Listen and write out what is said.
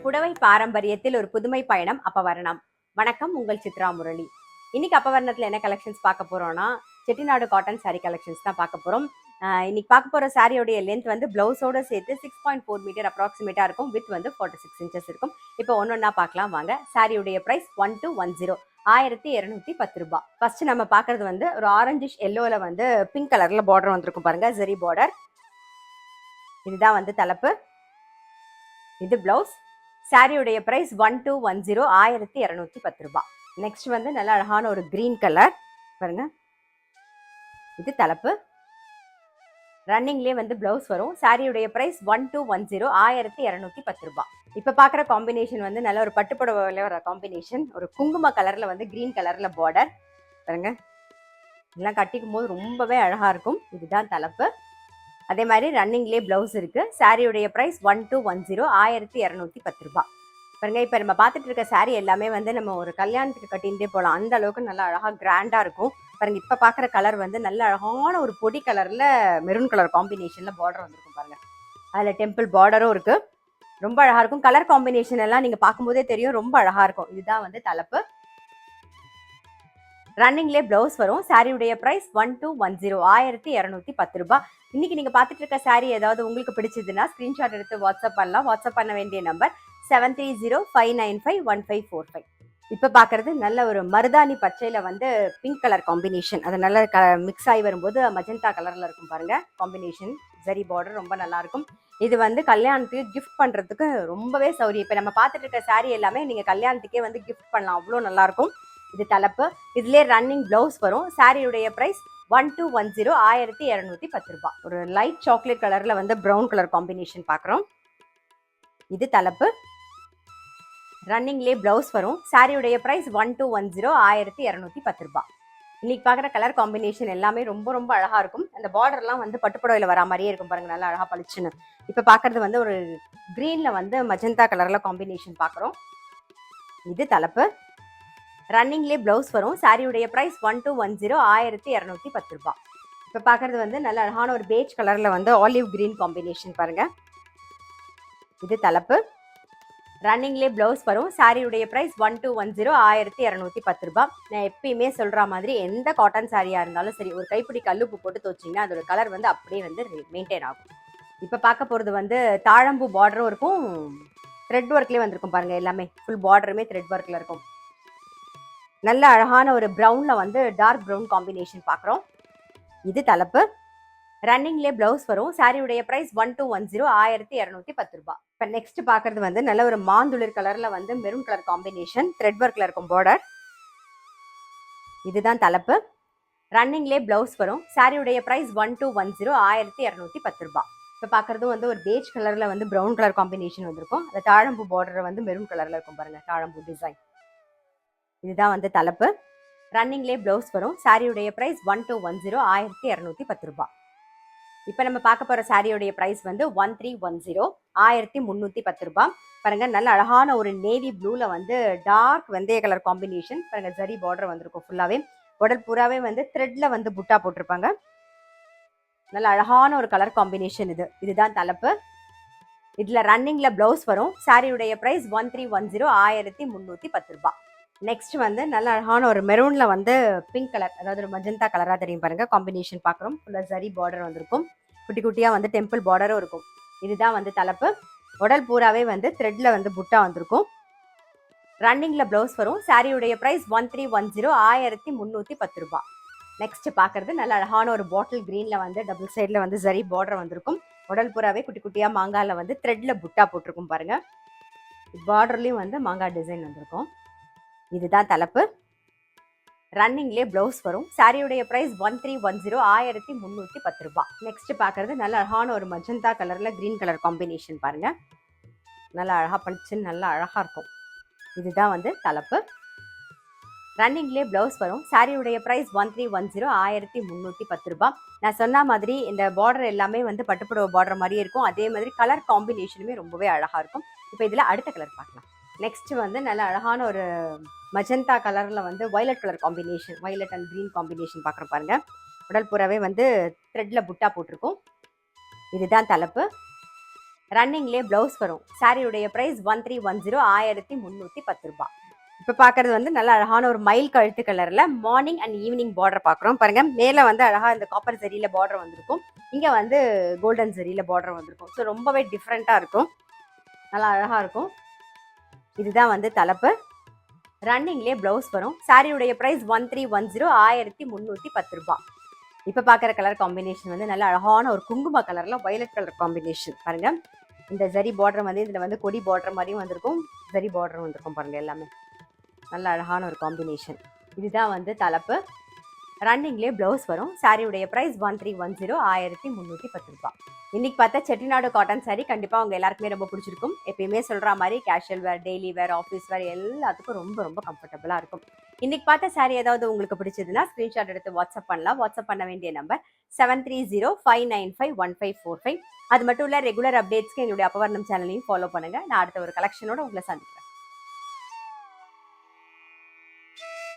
புடவை பாரம்பரியத்தில் ஒரு புதுமை பயணம் அப்பவரணம். வணக்கம், உங்கள் சித்ரா முரளி. இன்னைக்கு அப்பவரணத்துல என்ன கலெக்ஷன்ஸ் பார்க்க போறோம்னா, செட்டிநாடு காட்டன் சாரீ கலெக்ஷன்ஸ் தான் பார்க்க போறோம். இன்னைக்கு பார்க்க போற சாரியோடைய லென்த் வந்து பிளவுஸோட சேர்த்து 6.4 மீட்டர் அப்ராக்சிமேட்டா இருக்கும். வித் வந்து 46 இன்ச்சஸ் இருக்கும். இப்போ ஒன்னொன்னா பார்க்கலாம் வாங்க. சாரியுடைய பிரைஸ் 1210, 1210 ரூபாய். ஃபர்ஸ்ட் நம்ம பார்க்கறது வந்து ஒரு ஆரஞ்சிஷ் எல்லோல வந்து பிங்க் கலர்ல பார்டர் வந்திருக்கும் பாருங்க, ஜெரி பார்டர். இதுதான் வந்து தலைப்பு, இது பிளவுஸ். சாரியுடைய பிரைஸ் 1210, 1210 ரூபாய். நெக்ஸ்ட் வந்து நல்ல அழகான ஒரு கிரீன் கலர் பாருங்க, இது தலைப்பு. ரன்னிங்லேயே வந்து பிளவுஸ் வரும். சாரியுடைய பிரைஸ் 1210, 1210 ரூபாய். இப்போ பார்க்குற காம்பினேஷன் வந்து நல்ல ஒரு பட்டுப்புடவையில் வர காம்பினேஷன். ஒரு குங்கும கலரில் வந்து கிரீன் கலரில் பார்டர் பாருங்க, இதெல்லாம் கட்டிக்கும் போது ரொம்பவே அழகாக இருக்கும். இதுதான் தலைப்பு. அதே மாதிரி ரன்னிங்லேயே பிளவுஸ் இருக்கு. சாரியுடைய பிரைஸ் 1210, 1210 ரூபாய். பாருங்க, இப்போ நம்ம பார்த்துட்டு இருக்க சாரி எல்லாமே வந்து நம்ம ஒரு கல்யாணத்துக்கு கட்டிகிட்டே போகலாம், அந்த அளவுக்கு நல்லா அழகாக கிராண்டாக இருக்கும். பாருங்க, இப்போ பார்க்குற கலர் வந்து நல்ல அழகான ஒரு பொடி கலரில் மெரூன் கலர் காம்பினேஷனில் பார்டர் வந்திருக்கும் பாருங்க. அதில் டெம்பிள் பார்டரும் இருக்கு, ரொம்ப அழகாக இருக்கும். கலர் காம்பினேஷன் எல்லாம் நீங்கள் பார்க்கும்போதே தெரியும், ரொம்ப அழகாக இருக்கும். இதுதான் வந்து தலைப்பு. ரன்னிங்லேயே பிளவுஸ் வரும். சாரியுடைய பிரைஸ் 1210, 1210 ரூபாய். இன்னைக்கு நீங்க பார்த்துட்டு இருக்க சாரி ஏதாவது உங்களுக்கு பிடிச்சதுன்னா ஸ்கிரீன்ஷாட் எடுத்து வாட்ஸ்அப் பண்ணலாம். வாட்ஸ்அப் பண்ண வேண்டிய நம்பர் 7305951545. இப்போ பார்க்கறது நல்ல ஒரு மருதாணி பச்சையில வந்து பிங்க் கலர் காம்பினேஷன். அது நல்ல மிக்ஸ் ஆகி வரும்போது மஜந்தா கலர்ல இருக்கும் பாருங்க காம்பினேஷன். ஜரி பார்டர் ரொம்ப நல்லா இருக்கும். இது வந்து கல்யாணத்துக்கு கிஃப்ட் பண்றதுக்கு ரொம்பவே சௌரியம். இப்போ நம்ம பார்த்துட்டு இருக்க சாரி எல்லாமே நீங்க கல்யாணத்துக்கே வந்து கிஃப்ட் பண்ணலாம், அவ்வளோ நல்லா இருக்கும். இது தலைப்பு. இதுலயே ரன்னிங் பிளவுஸ் வரும். சாரியுடைய பிரைஸ் 1210, 1210 ரூபாய். ஒரு லைட் சாக்லேட் கலர்ல வந்து ப்ரௌன் கலர் காம்பினேஷன் பார்க்குறோம். இது தலைப்பு. ரன்னிங்லேயே பிளவுஸ் வரும். சாரியுடைய பிரைஸ் 1210, 1210 ரூபாய். இன்னைக்கு பார்க்குற கலர் காம்பினேஷன் எல்லாமே ரொம்ப ரொம்ப அழகா இருக்கும். அந்த பார்டர்லாம் வந்து பட்டுப்புடவையில் வரா மாதிரியே இருக்கும் பாருங்க, நல்லா அழகா பளிச்சுன்னு. இப்போ பார்க்கறது வந்து ஒரு கிரீன்ல வந்து மஜந்தா கலர்ல காம்பினேஷன் பார்க்குறோம். இது தலைப்பு. ரன்னிங்லேயே பிளவுஸ் வரும். சாரியுடைய பிரைஸ் 1210, 1210 ரூபாய். இப்போ பார்க்கறது வந்து நல்ல அழகான ஒரு பேஜ் கலர்ல வந்து ஆலிவ் கிரீன் காம்பினேஷன் பாருங்க. இது தலைப்பு. ரன்னிங்லேயே பிளவுஸ் வரும். சாரியுடைய பிரைஸ் 1210, 1210 ரூபாய். நான் எப்பயுமே சொல்ற மாதிரி எந்த காட்டன் சாரியா இருந்தாலும் சரி, ஒரு கைப்பிடி கல்லுப்பு போட்டு துவச்சிங்கன்னா அதோட கலர் வந்து அப்படியே வந்து மெயின்டைன் ஆகும். இப்போ பார்க்க போகிறது வந்து தாழம்பூ பார்டரும் இருக்கும், த்ரெட் ஒர்க்லேயே வந்திருக்கும் பாருங்க. எல்லாமே ஃபுல் பார்டருமே த்ரெட் ஒர்க்கில் இருக்கும். நல்ல அழகான ஒரு ப்ரௌன்ல வந்து டார்க் ப்ரௌன் காம்பினேஷன் பார்க்குறோம். இது தலைப்பு. ரன்னிங்லேயே பிளவுஸ் வரும். சாரியுடைய பிரைஸ் 1210, 1210 ரூபாய். இப்போ நெக்ஸ்ட் பார்க்கறது வந்து நல்ல ஒரு மாந்துளிர் கலர்ல வந்து மெரூன் கலர் காம்பினேஷன், த்ரெட் ஒர்க்ல இருக்கும் பார்டர். இதுதான் தலைப்பு. ரன்னிங்லேயே பிளவுஸ் வரும். சாரியுடைய பிரைஸ் 1210, 1210 ரூபாய். இப்போ பார்க்கறதும் வந்து ஒரு பேஜ் கலர்ல வந்து ப்ரௌன் கலர் காம்பினேஷன் வந்திருக்கும். அந்த தாழம்பூ பார்டர் வந்து மெரூன் கலர்ல இருக்கும் பாருங்க, தாழம்பூ டிசைன். இதுதான் வந்து தலைப்பு. ரன்னிங்லேயே பிளவுஸ் வரும். சாரியுடைய பிரைஸ் 1210, 1210 ரூபாய். இப்போ நம்ம பார்க்க போற சாரியுடைய பிரைஸ் வந்து 1310, 1310 ரூபாய். பாருங்க, நல்ல அழகான ஒரு நேவி ப்ளூல வந்து டார்க் வெந்தய கலர் காம்பினேஷன் பாருங்க. ஜரி பார்டர் வந்திருக்கும் ஃபுல்லாவே. உடல் பூராவே வந்து த்ரெட்ல வந்து புட்டா போட்டிருப்பாங்க. நல்ல அழகான ஒரு கலர் காம்பினேஷன் இது. இதுதான் தலைப்பு. இதுல ரன்னிங்ல பிளவுஸ் வரும். சாரியுடைய பிரைஸ் 1310, 1310 ரூபாய். நெக்ஸ்ட் வந்து நல்ல அழகான ஒரு மெரூன்ல வந்து பிங்க் கலர், அதாவது ஒரு மஜந்தா கலரா தெரியும் பாருங்க காம்பினேஷன் பார்க்குறோம். ஃபுல்லா ஜரி பார்டர் வந்திருக்கும், குட்டி குட்டியா வந்து டெம்பிள் பார்டரும் இருக்கும். இதுதான் வந்து தலைப்பு. உடல் பூராவே வந்து த்ரெட்ல வந்து புட்டா வந்திருக்கும். ரன்னிங்ல பிளவுஸ் வரும். சாரியுடைய பிரைஸ் 1310, 1310 ரூபாய். நெக்ஸ்ட் பார்க்கறது நல்ல அழகான ஒரு பாட்டில் கிரீன்ல வந்து டபுள் சைட்ல வந்து ஜரி பார்டர் வந்திருக்கும். உடல் பூராவே குட்டி குட்டியா மாங்கால வந்து த்ரெட்ல புட்டா போட்டிருக்கும் பாருங்க. பார்டர்லயும் வந்து மாங்காய் டிசைன் வந்திருக்கும். இதுதான் தலைப்பு. ரன்னிங்லேயே பிளவுஸ் வரும். சாரியுடைய பிரைஸ் 1310, 1310 ரூபாய். நெக்ஸ்ட் பார்க்கறது நல்ல அழகான ஒரு மஜந்தா கலர்ல கிரீன் கலர் காம்பினேஷன் பாருங்க, நல்லா அழகா பளிச்சுன்னு நல்லா அழகா இருக்கும். இதுதான் வந்து தலைப்பு. ரன்னிங்லேயே பிளவுஸ் வரும். சாரியுடைய பிரைஸ் 1310, 1310 ரூபாய். நான் சொன்ன மாதிரி இந்த பார்டர் எல்லாமே வந்து பட்டுப்புடவை பார்டர் மாதிரியே இருக்கும். அதே மாதிரி கலர் காம்பினேஷனுமே ரொம்பவே அழகா இருக்கும். இப்போ இதுல அடுத்த கலர் பார்க்கலாம். நெக்ஸ்ட் வந்து நல்ல அழகான ஒரு மஜந்தா கலர்ல வந்து violet colour combination, violet and green combination பார்க்குற பாருங்க. உடல் பூராவே வந்து த்ரெட்ல புட்டா போட்டிருக்கும். இதுதான் தலைப்பு. ரன்னிங்லேயே ப்ளவுஸ் வரும். சாரியுடைய ப்ரைஸ் 1310, 1310 ரூபாய். இப்போ பார்க்கறது வந்து நல்ல அழகான ஒரு மயில் கழுத்து கலரில் மார்னிங் அண்ட் ஈவினிங் பார்டர் பார்க்குறோம். பாருங்க, மேலே வந்து அழகாக இந்த காப்பர் ஜரியில் பார்டர் வந்திருக்கும். இங்கே வந்து கோல்டன் ஜரியில் பார்டர் வந்திருக்கும். ஸோ ரொம்பவே டிஃப்ரெண்ட்டாக இருக்கும், நல்லா அழகாக இருக்கும். இதுதான் வந்து தலைப்பு. ரன்னிங்லேயே ப்ளவுஸ் வரும். சாரியுடைய ப்ரைஸ் 1310, 1310 ரூபாய். இப்போ பார்க்குற கலர் காம்பினேஷன் வந்து நல்ல அழகான ஒரு குங்கும கலரில் வயலட் கலர் காம்பினேஷன். பாருங்க, இந்த ஜரி பார்டர் வந்து இதில் வந்து கொடி பார்டர் மாதிரியும் வந்திருக்கும், ஜரி பார்டரும் வந்திருக்கும். பாருங்க, எல்லாமே நல்ல அழகான ஒரு காம்பினேஷன். இதுதான் வந்து தலைப்பு. ரன்னிங்லேயே ப்ளவுஸ் வரும். சாரியுடைய ப்ரைஸ் 1310, 1310 ரூபாய். இன்னைக்கு பார்த்தா செட்டிநாடு காட்டன் சாரி கண்டிப்பாக அவங்க எல்லாருக்குமே ரொம்ப பிடிச்சிருக்கும். எப்பயுமே சொல்கிற மாதிரி கேஷுவல் வேர், டெய்லி வேர், ஆஃபீஸ் வேர் எல்லாத்துக்கும் ரொம்ப ரொம்ப கம்ஃபர்டபுளாக இருக்கும். இன்னைக்கு பார்த்த சாரி ஏதாவது உங்களுக்கு பிடிச்சதுன்னா ஸ்க்ரீன்ஷாட் எடுத்து வாட்ஸ்அப் பண்ணலாம். வாட்ஸ்அப் பண்ண வேண்டிய நம்பர் 7305951545. அது மட்டும் இல்லை, ரெகுலர் அப்டேட்ஸ்க்கு எங்களுடைய அப்பவர்ணம் சேனலையும் ஃபாலோ பண்ணுங்கள். நான் அடுத்த ஒரு கலெக்ஷனோட உங்களை சந்திக்கிறேன்.